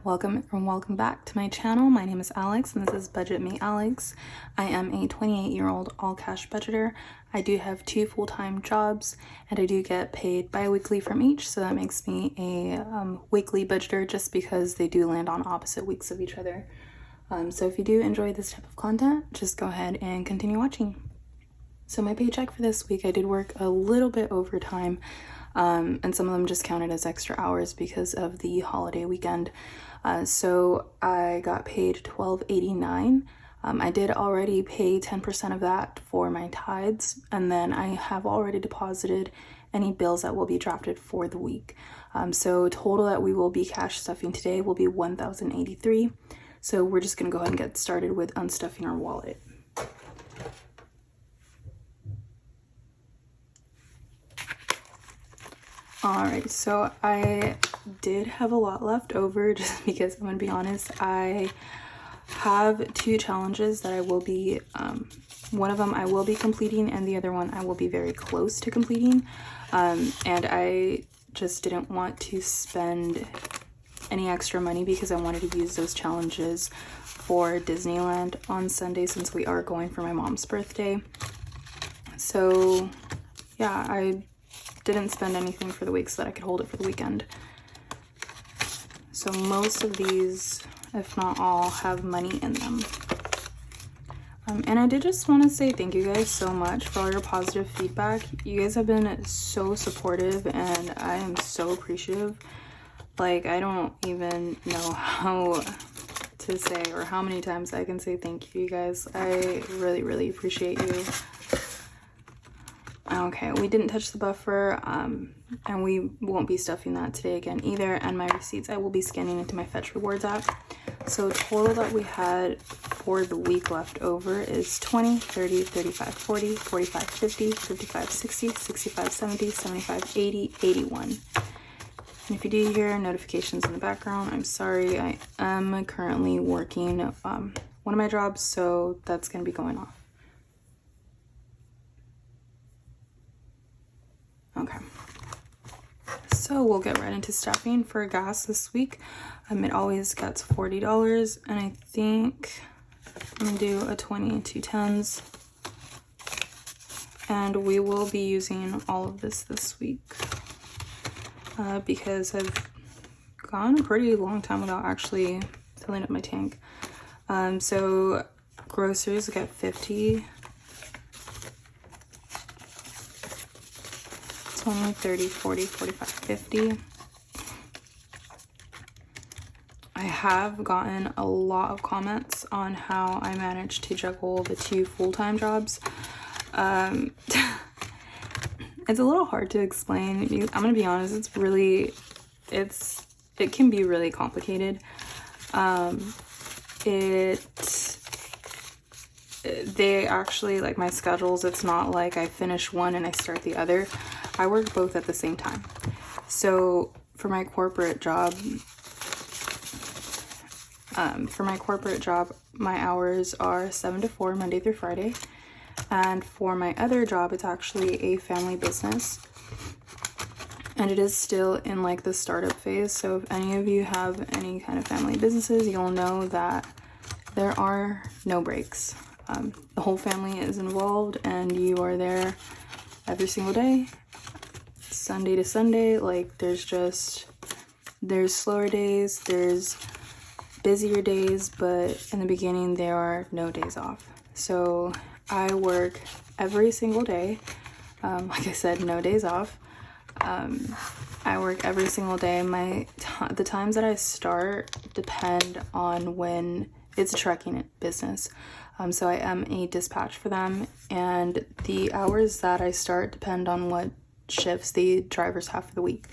Welcome and welcome back to my channel. My name is Alex and this is Budget Me Alex. I am a 28-year-old all-cash budgeter. I do have 2 full-time jobs and I do get paid bi-weekly from each, so that makes me a weekly budgeter just because they do land on opposite weeks of each other. So if you do enjoy this type of content, just go ahead and continue watching. So my paycheck for this week, I did work a little bit overtime, and some of them just counted as extra hours because of the holiday weekend. So I got paid $12.89. I did already pay 10% of that for my tithes, and then I have already deposited any bills that will be drafted for the week. So total that we will be cash stuffing today will be $1,083. So we're just gonna go ahead and get started with unstuffing our wallet. Alright, so I did have a lot left over just because I'm gonna be honest, I have 2 challenges that I will be, one of them I will be completing and the other one I will be very close to completing, and I just didn't want to spend any extra money because I wanted to use those challenges for Disneyland on Sunday since we are going for my mom's birthday. So yeah, I didn't spend anything for the week so that I could hold it for the weekend. So most of these, if not all, have money in them. And I did just want to say thank you guys so much for all your positive feedback. You guys have been so supportive and I am so appreciative. Like, I don't even know how to say or how many times I can say thank you guys. I really, really appreciate you. Okay, we didn't touch the buffer, and we won't be stuffing that today again either, and my receipts I will be scanning into my Fetch Rewards app. So total that we had for the week left over is 20, 30, 35, 40, 45, 50, 55, 60, 65, 70, 75, 80, 81. And if you do hear notifications in the background, I'm sorry, I am currently working one of my jobs, so that's going to be going off. Okay, so we'll get right into stuffing for gas this week. It always gets $40, and I think I'm gonna do a 20 and 2 10s, and we will be using all of this week because I've gone a pretty long time without actually filling up my tank. So groceries get 50. 20, 30, 40, 45, 50. I have gotten a lot of comments on how I managed to juggle the 2 full-time jobs. It's a little hard to explain. I'm gonna be honest, it can be really complicated. They actually, like, my schedules, it's not like I finish one and I start the other. I work both at the same time. So for my corporate job, my hours are 7 to 4 Monday through Friday. And for my other job, it's actually a family business. And it is still in like the startup phase. So if any of you have any kind of family businesses, you'll know that there are no breaks. The whole family is involved and you are there every single day, Sunday to Sunday. Like, there's slower days, there's busier days, but in the beginning there are no days off. So I work every single day. Like I said, no days off. I work every single day. The times that I start depend on when it's a trucking business. So I am a dispatch for them, and the hours that I start depend on what shifts the drivers have for the week.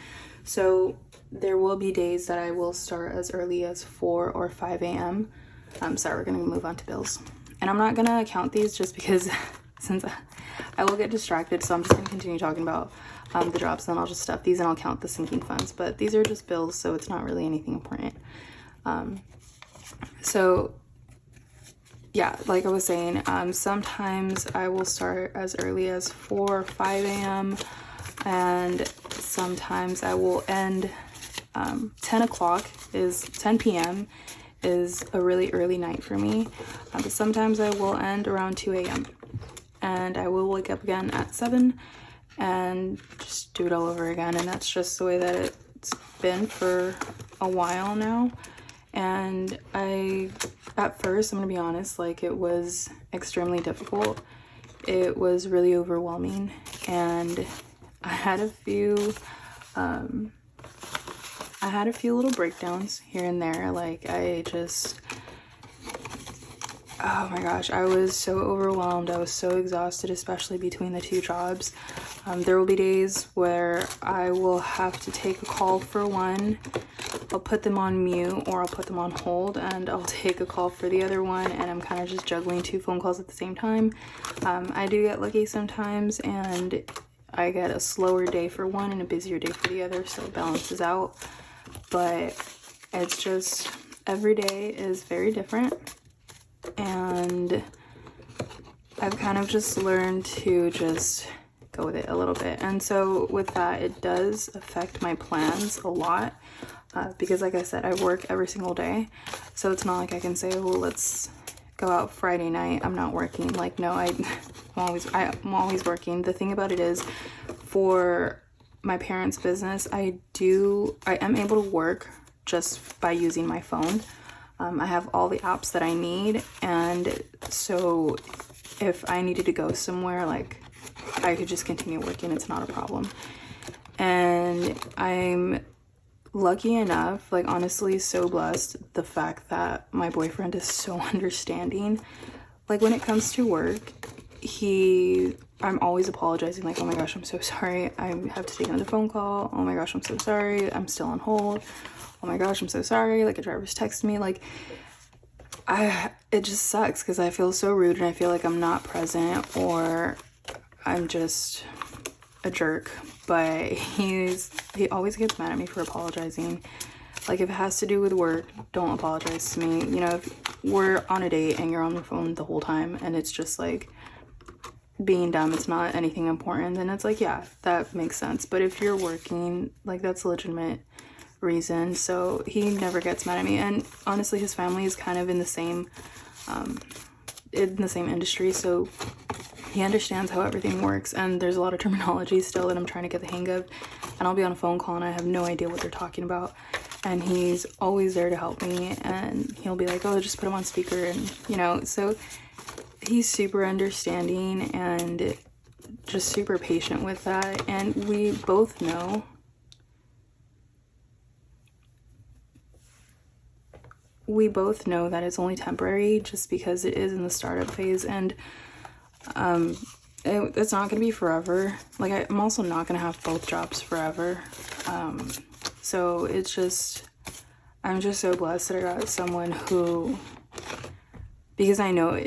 So there will be days that I will start as early as 4 or 5 a.m. Sorry, we're gonna move on to bills. And I'm not gonna count these just because since I will get distracted, so I'm just gonna continue talking about the jobs, and then I'll just stuff these and I'll count the sinking funds. But these are just bills, so it's not really anything important. So yeah, like I was saying, sometimes I will start as early as 4 or 5 a.m. and sometimes I will end 10 p.m. is a really early night for me, but sometimes I will end around 2 a.m. and I will wake up again at 7 and just do it all over again. And that's just the way that it's been for a while now. And at first, I'm gonna be honest, like, it was extremely difficult. It was really overwhelming, and I had a few little breakdowns here and there. Like, oh my gosh, I was so overwhelmed. I was so exhausted, especially between the two jobs. There will be days where I will have to take a call for one. I'll put them on mute, or I'll put them on hold, and I'll take a call for the other one, and I'm kind of just juggling 2 phone calls at the same time. I do get lucky sometimes, and I get a slower day for one and a busier day for the other, so it balances out. But it's just, every day is very different, and I've kind of just learned to just go with it a little bit. And so with that, it does affect my plans a lot, because like I said, I work every single day, so it's not like I can say, well, let's go out Friday night, I'm not working. Like, no, I'm always working. The thing about it is, for my parents' business, I am able to work just by using my phone. I have all the apps that I need, and so if I needed to go somewhere, like, I could just continue working. It's not a problem. And I'm lucky enough, like, honestly, so blessed, the fact that my boyfriend is so understanding. Like, when it comes to work, I'm always apologizing, like, oh my gosh, I'm so sorry, I have to take another phone call, oh my gosh, I'm so sorry, I'm still on hold, oh my gosh, I'm so sorry, like, a driver's texted me. Like, it just sucks because I feel so rude, and I feel like I'm not present, or I'm just a jerk. But he always gets mad at me for apologizing. Like, if it has to do with work, don't apologize to me. You know, if we're on a date and you're on the phone the whole time and it's just like being dumb, it's not anything important, then it's like, yeah, that makes sense. But if you're working, like, that's a legitimate reason. So he never gets mad at me. And honestly, his family is kind of in the same industry, so he understands how everything works. And there's a lot of terminology still that I'm trying to get the hang of, and I'll be on a phone call and I have no idea what they're talking about, and he's always there to help me, and he'll be like, oh, just put him on speaker, and you know, so he's super understanding and just super patient with that. And we both know that it's only temporary, just because it is in the startup phase, and it's not gonna be forever. Like, I'm also not gonna have both jobs forever. So it's just, I'm just so blessed that I got someone who, because I know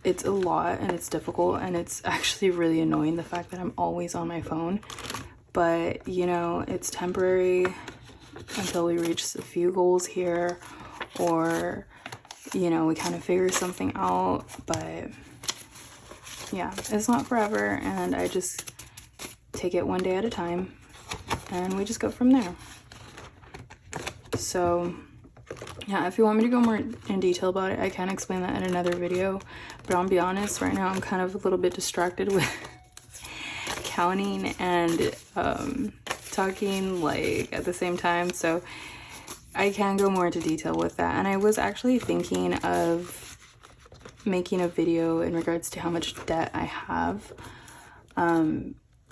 it's a lot and it's difficult, and it's actually really annoying, the fact that I'm always on my phone. But, you know, it's temporary until we reach a few goals here, or, you know, we kind of figure something out. But yeah, it's not forever, and I just take it one day at a time, and we just go from there. So yeah, if you want me to go more in detail about it, I can explain that in another video. But I'll be honest, right now I'm kind of a little bit distracted with counting and talking, like, at the same time, so I can go more into detail with that. And I was actually thinking of making a video in regards to how much debt I have.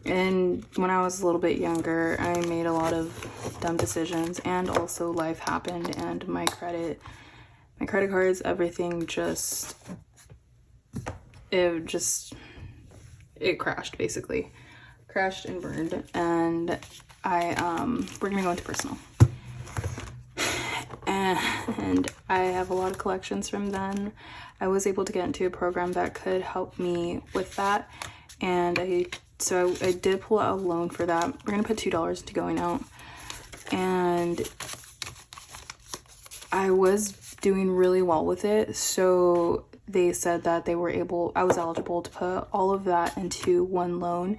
And when I was a little bit younger, I made a lot of dumb decisions, and also life happened, and my credit cards, everything it crashed, basically. Crashed and burned, and we're gonna go into personal. And I have a lot of collections from then. I was able to get into a program that could help me with that, and I did pull out a loan for that. We're gonna put $2 into going out, and I was doing really well with it, so they said that I was eligible to put all of that into one loan,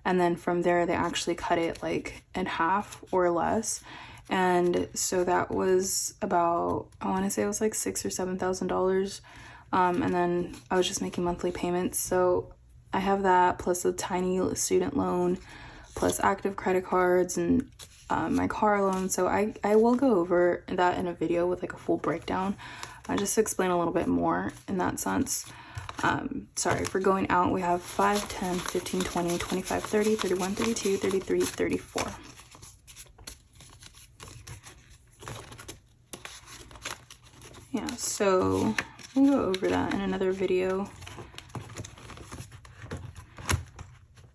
and then from there they actually cut it like in half or less, And so that was about, I want to say it was like $6,000 or $7,000. And then I was just making monthly payments. So I have that plus a tiny student loan plus active credit cards and my car loan. So I will go over that in a video with like a full breakdown. I just explain a little bit more in that sense. Sorry, for going out, we have 5, 10, 15, 20, 25, 30, 31, 32, 33, 34. Yeah, so we'll go over that in another video.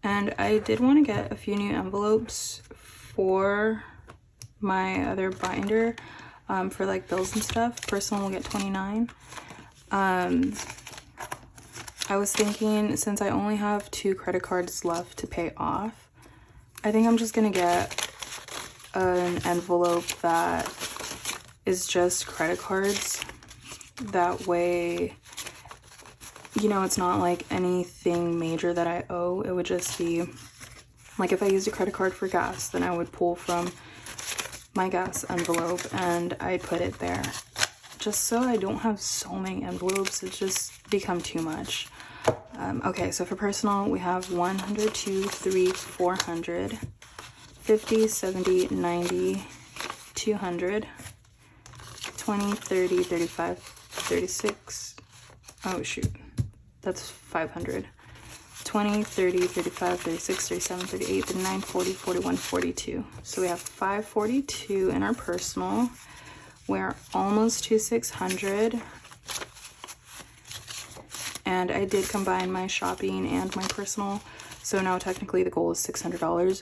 And I did want to get a few new envelopes for my other binder, for like bills and stuff. Personal will get 29. I was thinking, since I only have 2 credit cards left to pay off, I think I'm just gonna get an envelope that is just credit cards. That way, you know, it's not like anything major that I owe. It would just be like if I used a credit card for gas, then I would pull from my gas envelope and I'd put it there. Just so I don't have so many envelopes, it's just become too much. Okay, so for personal, we have 100, 2, 3, 400, 50, 70, 90, 200, 20, 30, 35, 36. Oh shoot, that's 500. 20, 30, 35, 36, 37, 38, 39, 40, 41, 42. So we have 542 in our personal. We're almost to 600. And I did combine my shopping and my personal. So now technically the goal is $600.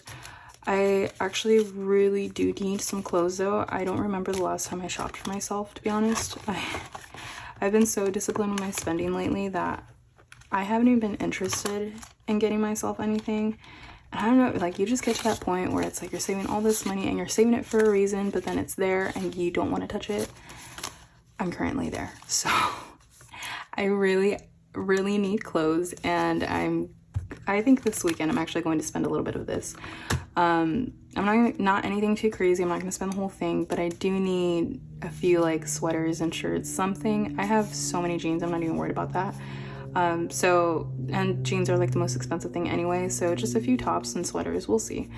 I actually really do need some clothes though. I don't remember the last time I shopped for myself, to be honest. I've been so disciplined with my spending lately that I haven't even been interested in getting myself anything. And I don't know, like you just get to that point where it's like you're saving all this money and you're saving it for a reason, but then it's there and you don't want to touch it. I'm currently there. So I really need clothes, and I think this weekend I'm actually going to spend a little bit of this. I'm not anything too crazy. I'm not going to spend the whole thing, but I do need a few like sweaters and shirts, something. I have so many jeans, I'm not even worried about that. And jeans are like the most expensive thing anyway, so just a few tops and sweaters, we'll see.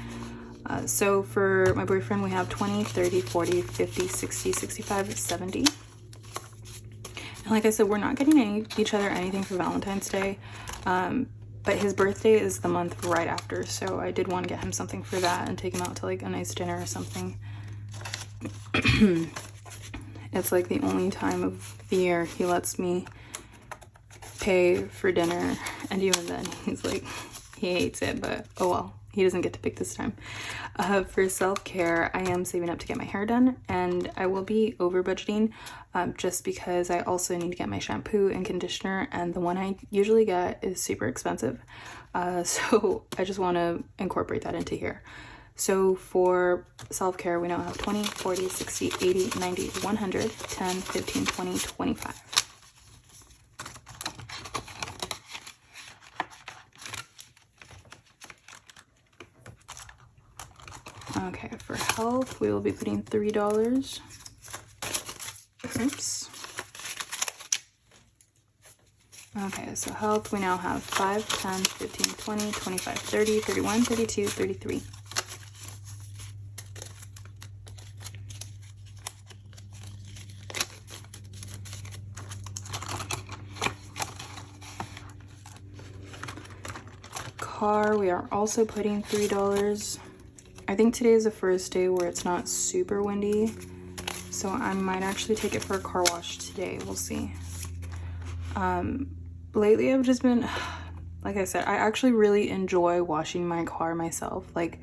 So for my boyfriend, we have 20, 30, 40, 50, 60, 65, 70. And like I said, we're not getting each other anything for Valentine's Day, but his birthday is the month right after, so I did want to get him something for that and take him out to like a nice dinner or something. It's like the only time of the year he lets me pay for dinner, and even then he's like, he hates it, but oh well, he doesn't get to pick this time. For self-care, I am saving up to get my hair done, and I will be over budgeting just because I also need to get my shampoo and conditioner, and the one I usually get is super expensive, so I just want to incorporate that into here. So for self-care, we now have 20, 40, 60, 80, 90, 100, 10, 15, 20, 25. Okay, for health, we will be putting $3. Oops. Okay, so health, we now have 5, 10, 15, 20, 25, 30, 31, 32, 33. Car, we are also putting $3. I think today is the first day where it's not super windy, so I might actually take it for a car wash today. We'll see. Lately I've just been, like I said, I actually really enjoy washing my car myself. Like,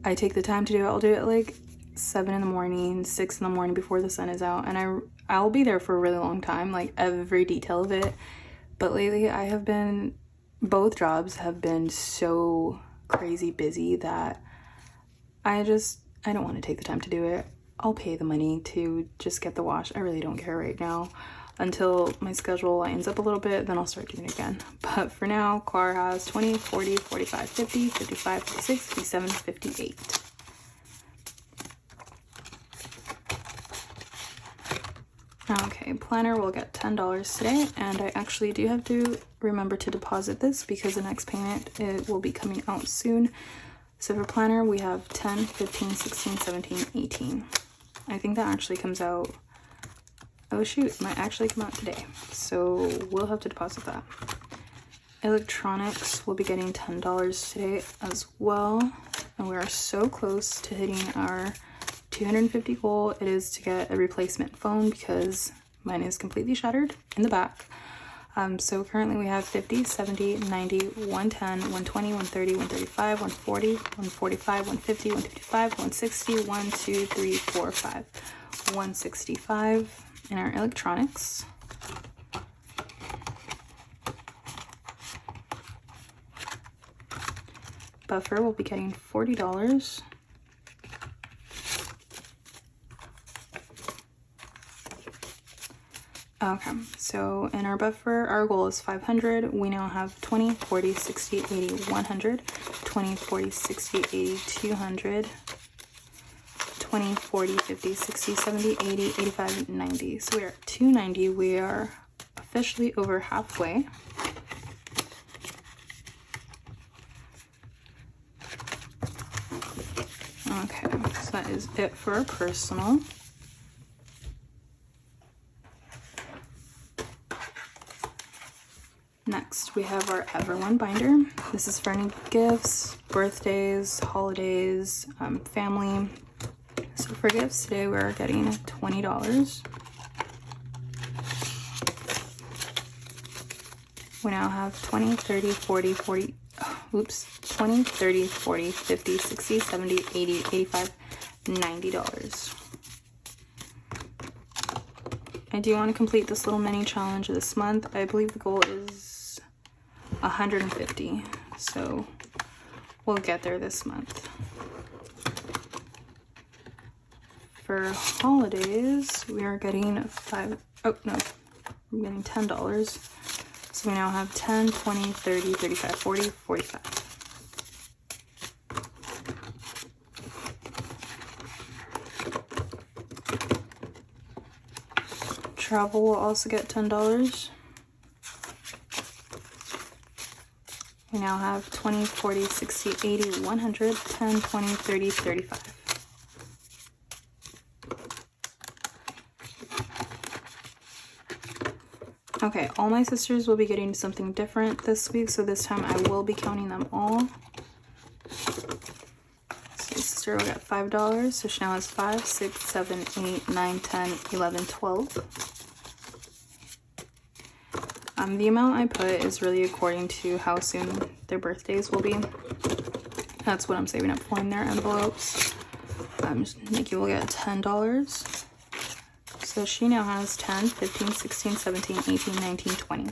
I take the time to do it. I'll do it like 7 in the morning, 6 in the morning before the sun is out, and I'll be there for a really long time, like every detail of it. But lately I have been, both jobs have been so crazy busy that I don't want to take the time to do it. I'll pay the money to just get the wash. I really don't care right now. Until my schedule lines up a little bit, then I'll start doing it again. But for now, car has 20, 40, 45, 50, 55, 56, 57, 58. Okay, planner will get $10 today, and I actually do have to remember to deposit this because the next payment, it will be coming out soon. So for planner, we have 10, 15, 16, 17, 18. I think that actually comes out, oh shoot, it might actually come out today. So we'll have to deposit that. Electronics will be getting $10 today as well. And we are so close to hitting our 250 goal. It is to get a replacement phone because mine is completely shattered in the back. So currently we have 50, 70, 90, 110, 120, 130, 135, 140, 145, 150, 155, 160, 1, 2, 3, 4, 5, 165 in our electronics. Buffer will be getting $40. Okay, so in our buffer, our goal is 500. We now have 20, 40, 60, 80, 100, 20, 40, 60, 80, 200, 20, 40, 50, 60, 70, 80, 85, 90. So we are at 290. We are officially over halfway. Okay, so that is it for our personal. Next, we have our Everyone binder. This is for any gifts, birthdays, holidays, family. So for gifts today, we're getting $20. We now have 20, 30, 40, 40, oops, 20, 30, 40, 50, 60, 70, 80, 85, $90. I do want to complete this little mini challenge this month. I believe the goal is 150, so we'll get there this month. For holidays, we are getting we're getting $10. So we now have 10, 20, 30, 35, 40, 45. Travel will also get $10. We now have 20, 40, 60, 80, 100, 10, 20, 30, 35. Okay, all my sisters will be getting something different this week, so this time I will be counting them all. So sister will get $5, so she now has 5, 6, 7, 8, 9, 10, 11, 12. The amount I put is really according to how soon their birthdays will be. That's what I'm saving up for in their envelopes. Nikki will get $10. So she now has 10, 15, 16, 17, 18, 19, 20.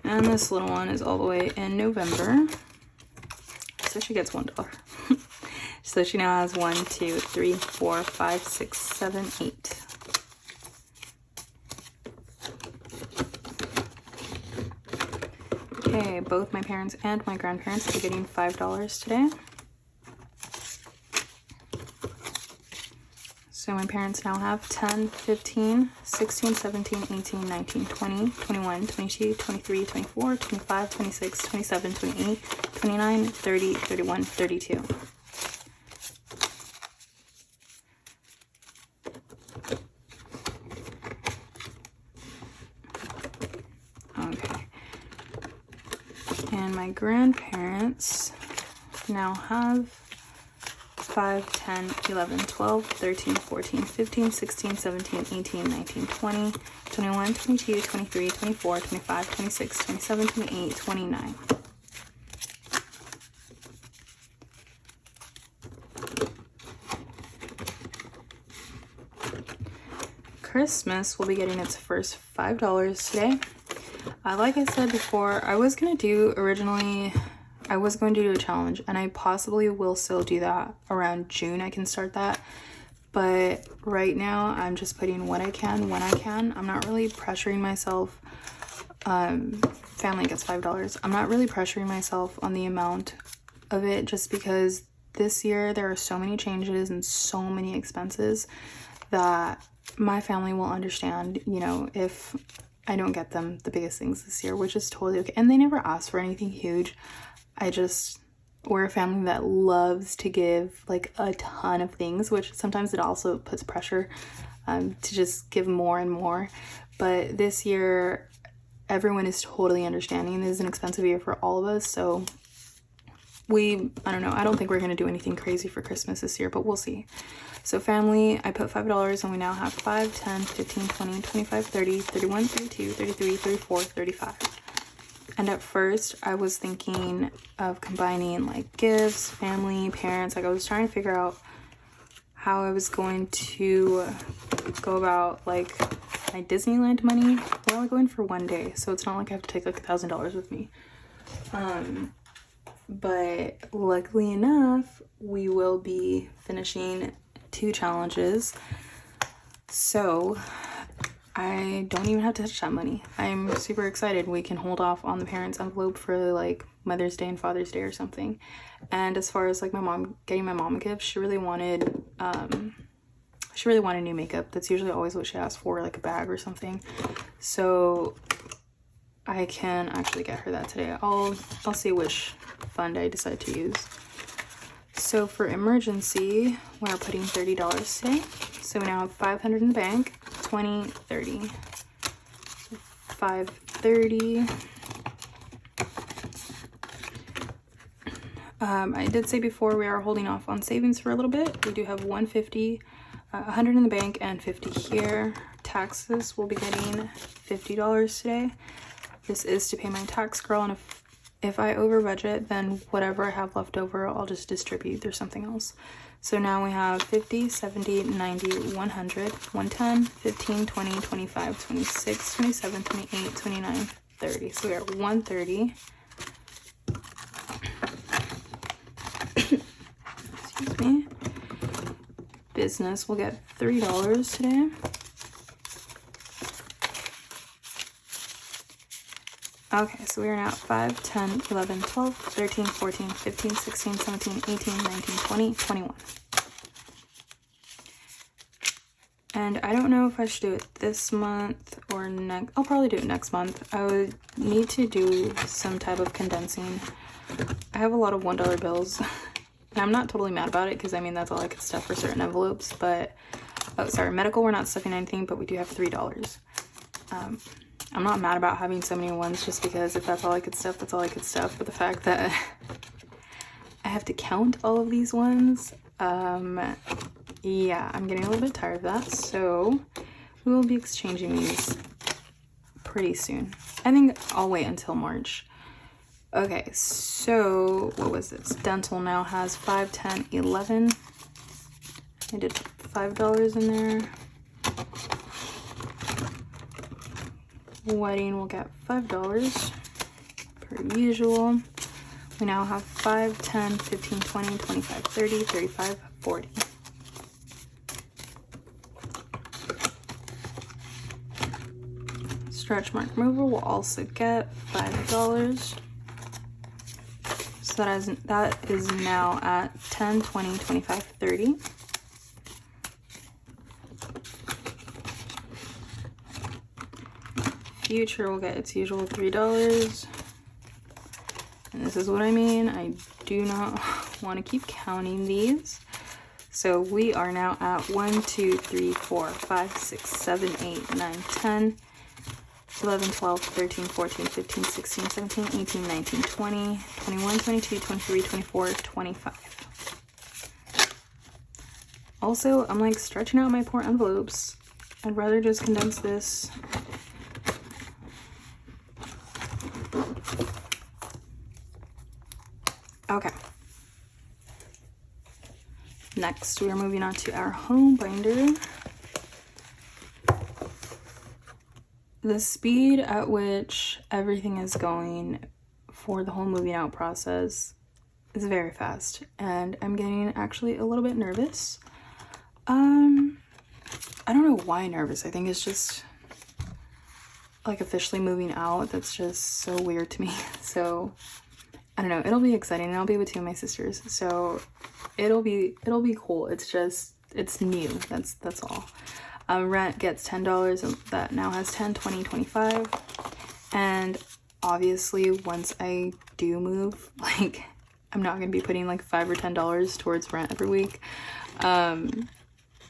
And this little one is all the way in November. So she gets $1. So she now has 1, 2, 3, 4, 5, 6, 7, 8. Okay, both my parents and my grandparents are getting $5 today. So my parents now have 10, 15, 16, 17, 18, 19, 20, 21, 22, 23, 24, 25, 26, 27, 28, 29, 30, 31, 32. Okay. And my grandparents now have 5, 10, 11, 12, 13, 14, 15, 16, 17, 18, 19, 20, 21, 22, 23, 24, 25, 26, 27, 28, 29. Christmas will be getting its first $5 today. Like I said before, I was going to do a challenge, and I possibly will still do that around June. I can start that, but right now I'm just putting what I can when I can. I'm not really pressuring myself. Family gets $5. I'm not really pressuring myself on the amount of it, just because this year there are so many changes and so many expenses that my family will understand, you know, if I don't get them the biggest things this year, which is totally okay. And they never ask for anything huge. We're a family that loves to give like a ton of things, which sometimes it also puts pressure to just give more and more. But this year, everyone is totally understanding. This is an expensive year for all of us, so I don't know, I don't think we're gonna do anything crazy for Christmas this year, but we'll see. So family, I put $5 and we now have 5, 10, 15, 20, 25, 30, 31, 32, 33, 34, 35. And at first I was thinking of combining like gifts, family, parents. Like I was trying to figure out how I was going to go about like my Disneyland money. We're only going for one day, so it's not like I have to take like $1,000 with me. But luckily enough, we will be finishing 2 challenges, so I don't even have to touch that money. I'm super excited. We can hold off on the parents' envelope for like Mother's Day and Father's Day or something. And as far as like getting my mom a gift, she really wanted new makeup. That's usually always what she asks for, like a bag or something. So I can actually get her that today. I'll see which fund I decide to use. So for emergency, we're putting $30 today. So we now have 500 in the bank, 20, 30, 530. I did say before we are holding off on savings for a little bit. We do have 150, 100 in the bank and 50 here. Taxes, we'll be getting $50 today. This is to pay my tax girl, and if I over budget, then whatever I have left over, I'll just distribute through something else. So now we have 50, 70, 90, 100, 110, 15, 20, 25, 26, 27, 28, 29, 30. So we are 130. Excuse me. Business will get $3 today. Okay, so we are now at 5, 10, 11, 12, 13, 14, 15, 16, 17, 18, 19, 20, 21. And I don't know if I should do it this month or next. I'll probably do it next month. I would need to do some type of condensing. I have a lot of $1 bills. And I'm not totally mad about it because I mean, that's all I could stuff for certain envelopes. But, oh, sorry, medical, we're not stuffing anything, but we do have $3. I'm not mad about having so many ones just because if that's all I could stuff, that's all I could stuff. But the fact that I have to count all of these ones, yeah, I'm getting a little bit tired of that. So we will be exchanging these pretty soon. I think I'll wait until March. Okay, so what was this? Dental now has 5, 10, 11. I did $5 in there. Wedding will get $5 per usual. We now have 5, 10, 15, 20, 25, 30, 35, 40. Stretch mark removal will also get $5. So that is now at 10, 20, 25, 30. Future will get its usual $3. And this is what I mean. I do not want to keep counting these. So we are now at 1, 2, 3, 4, 5, 6, 7, 8, 9, 10, 11, 12, 13, 14, 15, 16, 17, 18, 19, 20, 21, 22, 23, 24, 25. Also, I'm like stretching out my poor envelopes. I'd rather just condense this. Okay. Next, we are moving on to our home binder. The speed at which everything is going for the whole moving out process is very fast, and I'm getting actually a little bit nervous. I don't know why nervous. I think it's just like officially moving out. That's just so weird to me. So I don't know, it'll be exciting, and I'll be with two of my sisters, so it'll be cool. It's new, that's all. Rent gets $10, and that now has 10, 20, 25. And obviously once I do move, like, I'm not gonna be putting like $5 or $10 towards rent every week.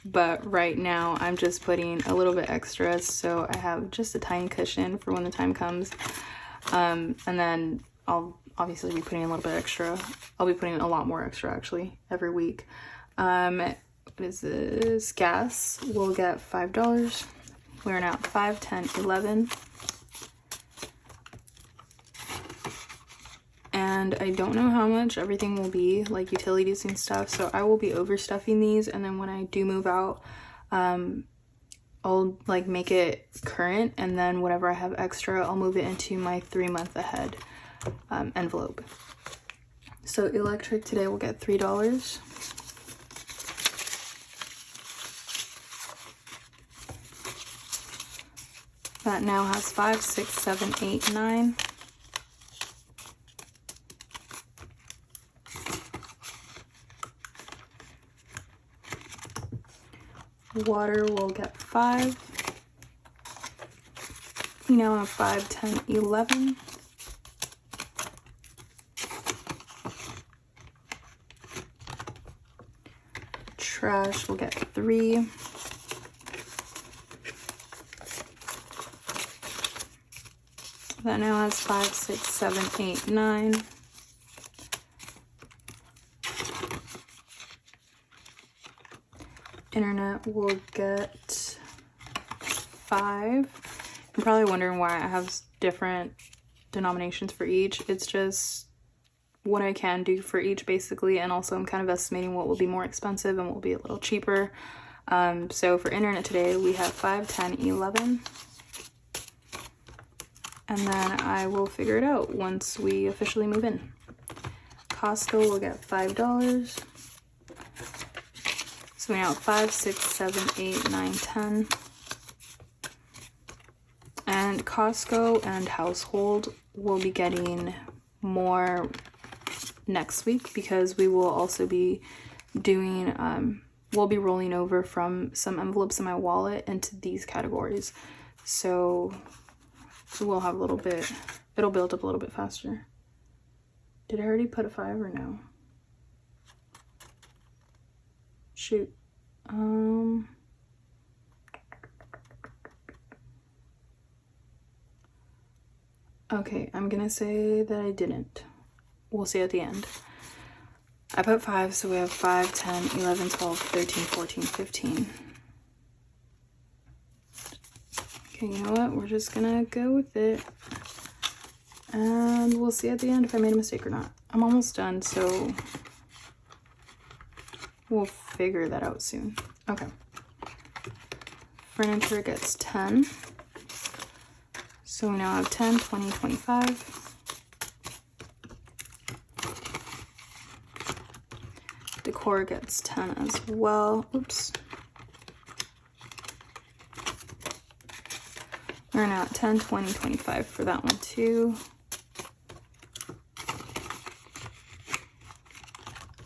But right now I'm just putting a little bit extra, so I have just a tiny cushion for when the time comes. And then I'll obviously be putting a little bit extra. I'll be putting a lot more extra actually every week. What is this? Gas will get $5. We're now at 5, 10, 11. And I don't know how much everything will be, like utilities and stuff, so I will be overstuffing these, and then when I do move out, I'll like make it current, and then whatever I have extra, I'll move it into my 3-month ahead envelope. So electric today will get $3. That now has 5, 6, 7, 8, 9. Water will get 5. We now have 5, 10, 11. Trash will get 3. That now has 5, 6, 7, 8, 9. Internet will get 5. You're probably wondering why I have different denominations for each. It's just what I can do for each basically, and also I'm kind of estimating what will be more expensive and what will be a little cheaper. So for internet today we have 5, 10, 11. And then I will figure it out once we officially move in. Costco will get $5. So we now have 5, 6, 7, 8, 9, 10. And Costco and household will be getting more next week, because we will also be doing, we'll be rolling over from some envelopes in my wallet into these categories. So we'll have a little bit, it'll build up a little bit faster. Did I already put a 5 or no? Shoot. Okay, I'm gonna say that I didn't. We'll see at the end. I put 5, so we have 5, 10, 11, 12, 13, 14, 15. Okay, you know what? We're just gonna go with it. And we'll see at the end if I made a mistake or not. I'm almost done, so we'll figure that out soon. Okay. Furniture gets 10. So we now have 10, 20, 25. Decor gets 10 as well. Oops. We're now at 10, 20, 25 for that one too.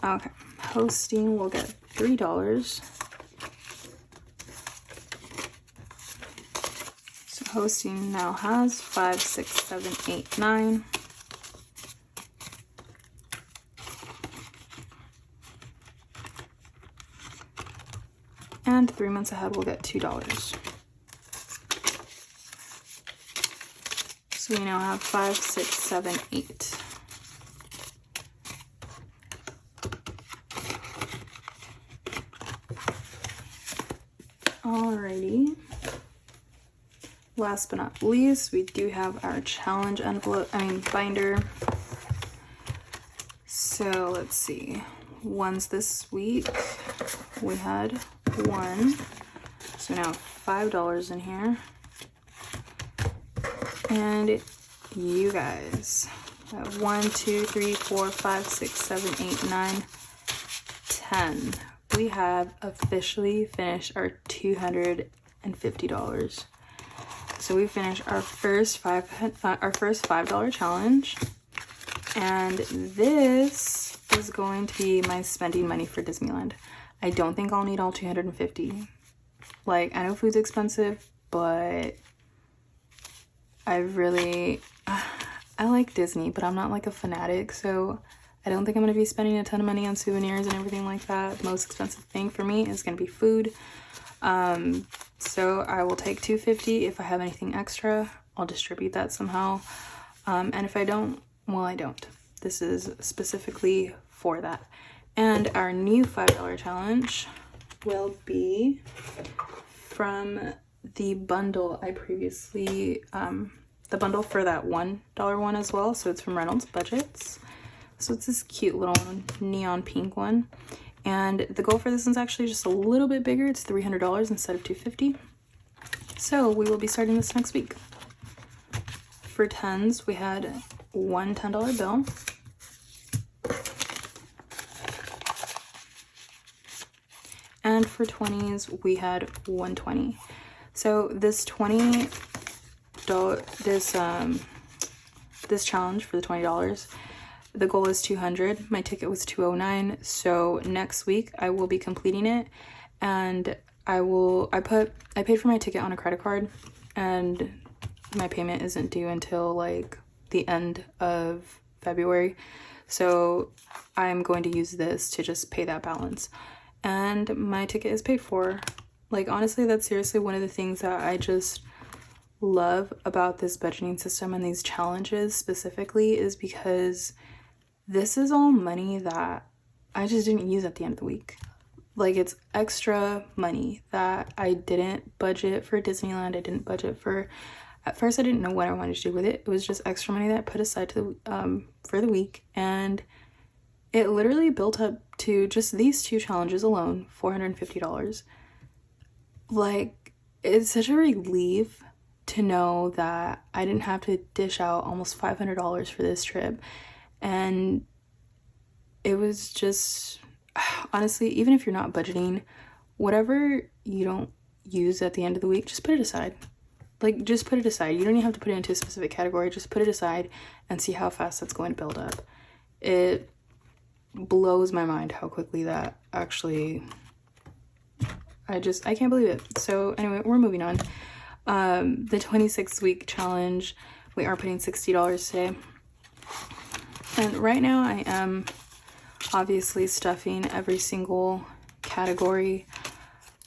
Okay. Hosting will get $3. So hosting now has 5, 6, 7, 8, 9. And 3 months ahead we'll get $2. So we now have 5, 6, 7, 8. Alrighty. Last but not least, we do have our challenge envelope, binder. So let's see. Ones this week, we had 1. So now $5 in here. And you guys have 1, 2, 3, 4, 5, 6, 7, 8, 9, 10. We have officially finished our $250. So we finished our first $5 challenge. And this is going to be my spending money for Disneyland. I don't think I'll need all 250. Like, I know food's expensive, but I like Disney, but I'm not like a fanatic, so I don't think I'm going to be spending a ton of money on souvenirs and everything like that. The most expensive thing for me is going to be food. So I will take $250. If I have anything extra, I'll distribute that somehow. And if I don't, well, I don't. This is specifically for that. And our new $5 challenge will be from the bundle I previously, the bundle for that $1 one as well. So it's from ReynoldsBudgets. So it's this cute little neon pink one. And the goal for this one's actually just a little bit bigger. It's $300 instead of $250. So we will be starting this next week. For tens, we had one $10 bill. And for 20s, we had 120. So this $20, this challenge for the $20, the goal is 200. My ticket was 209. So next week I will be completing it, and I paid for my ticket on a credit card, and my payment isn't due until like the end of February. So I'm going to use this to just pay that balance. And my ticket is paid for. Like, honestly, that's seriously one of the things that I just love about this budgeting system and these challenges specifically, is because this is all money that I just didn't use at the end of the week. Like, it's extra money that I didn't budget for Disneyland. I didn't budget for, at first I didn't know what I wanted to do with it. It was just extra money that I put aside to for the week, and it literally built up to just these two challenges alone, $450. Like, it's such a relief to know that I didn't have to dish out almost $500 for this trip. And it was just, honestly, even if you're not budgeting, whatever you don't use at the end of the week, just put it aside. Like, just put it aside. You don't even have to put it into a specific category. Just put it aside and see how fast that's going to build up. It blows my mind how quickly that actually, I can't believe it. So anyway, we're moving on. The 26-week challenge, we are putting $60 today. And right now I am obviously stuffing every single category,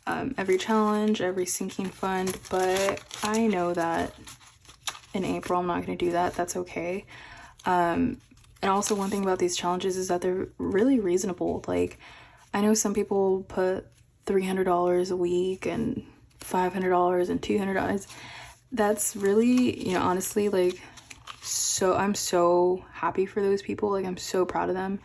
every challenge, every sinking fund, but I know that in April I'm not going to do that. That's okay. And also, one thing about these challenges is that they're really reasonable. Like, I know some people put $300 a week and $500 and $200. That's really, you know, honestly, like, so I'm so happy for those people. Like, I'm so proud of them,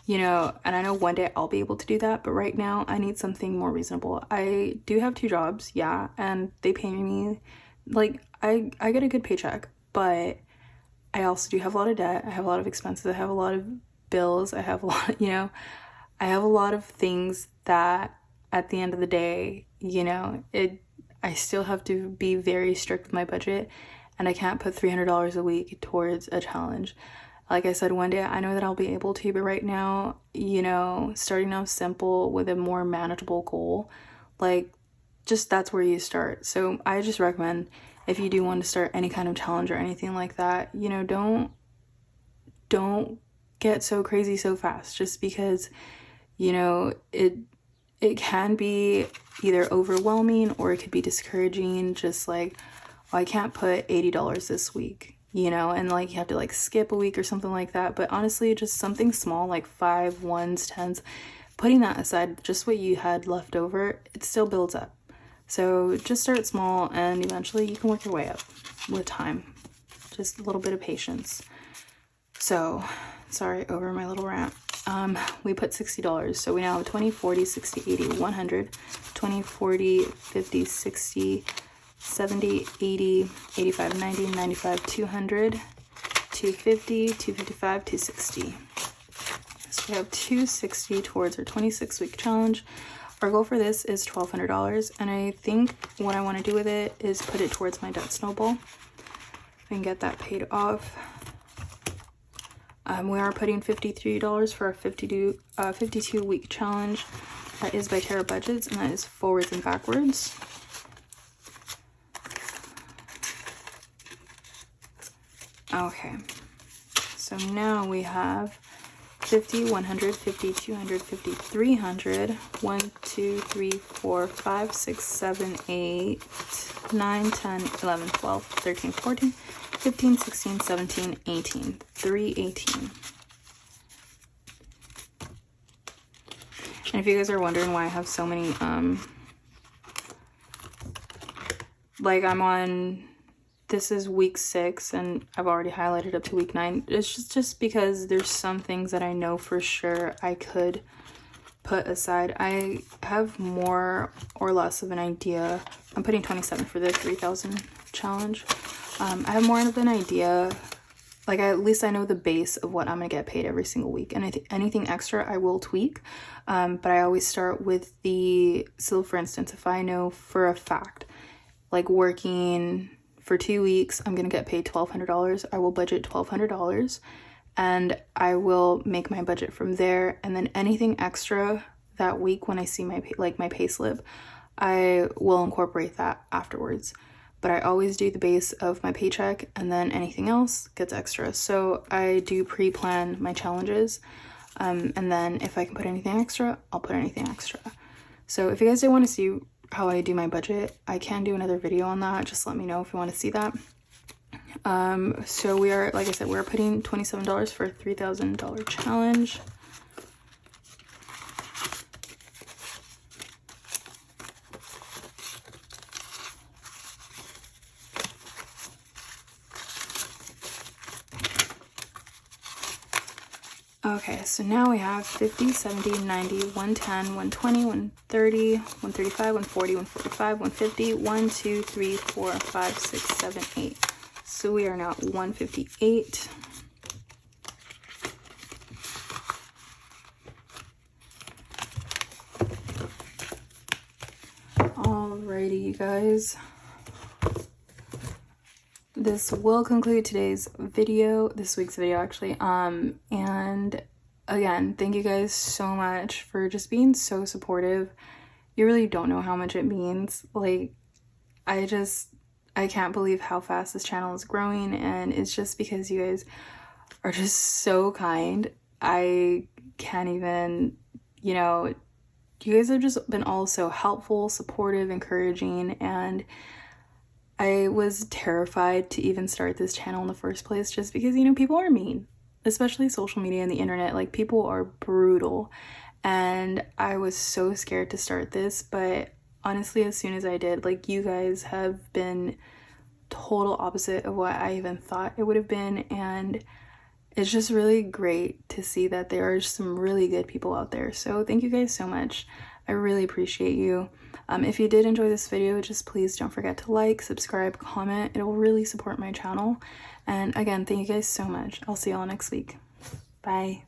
you know, and I know one day I'll be able to do that, but right now I need something more reasonable. I do have 2 jobs, yeah, and they pay me, like, I get a good paycheck, but I also do have a lot of debt. I have a lot of expenses. I have a lot of bills. I have a lot, you know, I have a lot of things that at the end of the day, you know, I still have to be very strict with my budget, and I can't put $300 a week towards a challenge. Like I said, one day I know that I'll be able to, but right now, you know, starting off simple with a more manageable goal, like, just that's where you start. So I just recommend, if you do want to start any kind of challenge or anything like that, you know, don't get so crazy so fast, just because, you know, it can be either overwhelming or it could be discouraging. Just like, oh, I can't put $80 this week, you know, and like you have to like skip a week or something like that. But honestly, just something small, like 5, 1s, 10s, putting that aside, just what you had left over, it still builds up. So just start small, and eventually you can work your way up with time. Just a little bit of patience. So, sorry, over my little rant. We put $60. So we now have 20, 40, 60, 80, 100, 20, 40, 50, 60, 70, 80, 85, 90, 95, 200, 250, 255, 260. So we have 260 towards our 26-week challenge. Our goal for this is $1,200, and I think what I want to do with it is put it towards my debt snowball and get that paid off. We are putting $53 for a 52-week challenge. That is by Budgets, and that is forwards and backwards. Okay, so now we have 50, 100, 50, 200, 50, 300, 1, 2, 3, 4, 5, 6, 7, 8, 9, 10, 11, 12, 13, 14, 15, 16, 17, 18, 318. And if you guys are wondering why I have so many, like I'm on, this is week 6 and I've already highlighted up to week 9. It's just because there's some things that I know for sure I could put aside. I have more or less of an idea. I'm putting 27 for the 3,000 challenge. I have more of an idea, like at least I know the base of what I'm gonna get paid every single week, and anything extra I will tweak, but I always start with so for instance, if I know for a fact, like working for 2 weeks, I'm gonna get paid $1,200, I will budget $1,200, and I will make my budget from there, and then anything extra that week when I see my pay slip, I will incorporate that afterwards. But I always do the base of my paycheck, and then anything else gets extra. So I do pre-plan my challenges, and then if I can put anything extra, I'll put anything extra. So if you guys do want to see how I do my budget, I can do another video on that. Just let me know if you want to see that. So we are, like I said, we're putting $27 for a $3,000 challenge. Okay, so now we have 50, 70, 90, 110, 120, 130, 135, 140, 145, 150, 1, 2, 3, 4, 5, 6, 7, 8. So we are now at 158. Alrighty, you guys. This will conclude today's video, this week's video actually, and again, thank you guys so much for just being so supportive. You really don't know how much it means. Like, I can't believe how fast this channel is growing, and it's just because you guys are just so kind. I can't even, you know, you guys have just been all so helpful, supportive, encouraging, and I was terrified to even start this channel in the first place just because, you know, people are mean, especially social media and the internet. Like, people are brutal, and I was so scared to start this, but honestly, as soon as I did, like, you guys have been total opposite of what I even thought it would have been, and it's just really great to see that there are some really good people out there. So thank you guys so much. I really appreciate you. If you did enjoy this video, just please don't forget to like, subscribe, comment. It will really support my channel. And again, thank you guys so much. I'll see y'all next week. Bye.